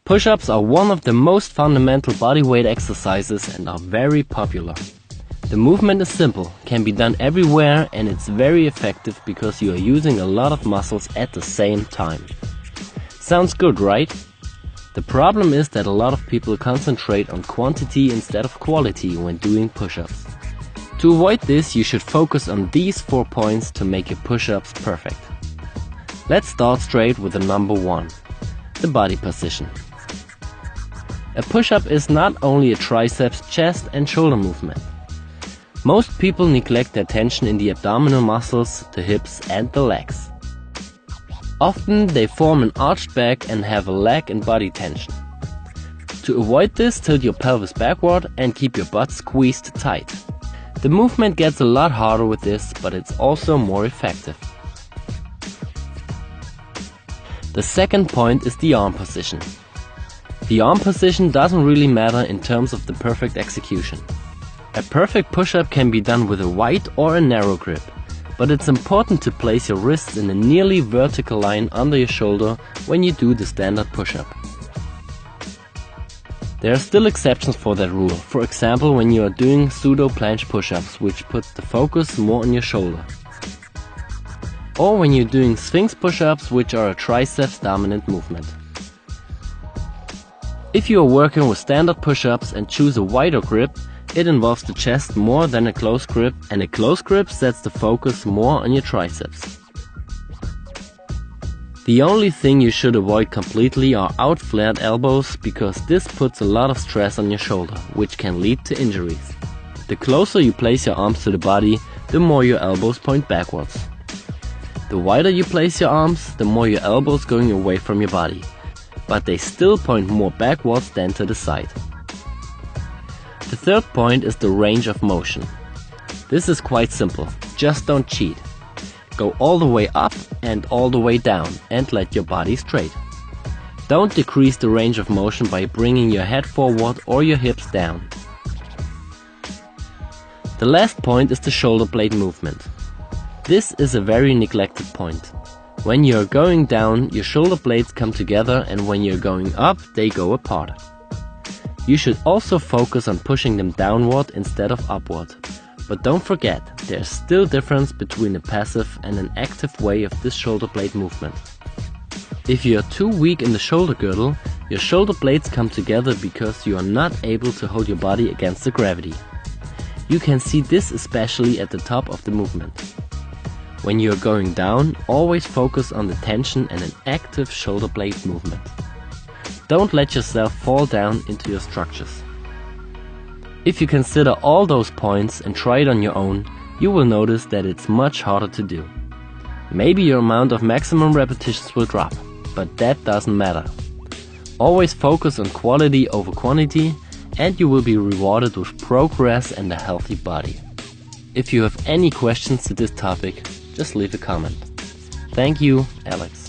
Push-ups are one of the most fundamental bodyweight exercises and are very popular. The movement is simple, can be done everywhere, and it's very effective because you are using a lot of muscles at the same time. Sounds good, right? The problem is that a lot of people concentrate on quantity instead of quality when doing push-ups. To avoid this, you should focus on these 4 points to make your push-ups perfect. Let's start straight with the number 1, the body position. A push-up is not only a triceps, chest and shoulder movement. Most people neglect their tension in the abdominal muscles, the hips and the legs. Often they form an arched back and have a leg and body tension. To avoid this, tilt your pelvis backward and keep your butt squeezed tight. The movement gets a lot harder with this, but it's also more effective. The second point is the arm position. The arm position doesn't really matter in terms of the perfect execution. A perfect push-up can be done with a wide or a narrow grip, but it's important to place your wrists in a nearly vertical line under your shoulder when you do the standard push-up. There are still exceptions for that rule, for example when you are doing pseudo planche push-ups, which puts the focus more on your shoulder. Or when you're doing sphinx push-ups, which are a triceps dominant movement. If you are working with standard push-ups and choose a wider grip, it involves the chest more than a close grip, and a close grip sets the focus more on your triceps. The only thing you should avoid completely are out-flared elbows, because this puts a lot of stress on your shoulder, which can lead to injuries. The closer you place your arms to the body, the more your elbows point backwards. The wider you place your arms, the more your elbows going away from your body, but they still point more backwards than to the side. The third point is the range of motion. This is quite simple, just don't cheat. Go all the way up and all the way down and let your body straight. Don't decrease the range of motion by bringing your head forward or your hips down. The last point is the shoulder blade movement. This is a very neglected point. When you're going down, your shoulder blades come together, and when you're going up, they go apart. You should also focus on pushing them downward instead of upward. But don't forget, there's still difference between a passive and an active way of this shoulder blade movement. If you are too weak in the shoulder girdle, your shoulder blades come together because you are not able to hold your body against the gravity. You can see this especially at the top of the movement. When you are going down, always focus on the tension and an active shoulder blade movement. Don't let yourself fall down into your structures. If you consider all those points and try it on your own, you will notice that it's much harder to do. Maybe your amount of maximum repetitions will drop, but that doesn't matter. Always focus on quality over quantity, and you will be rewarded with progress and a healthy body. If you have any questions to this topic, just leave a comment. Thank you, Alex.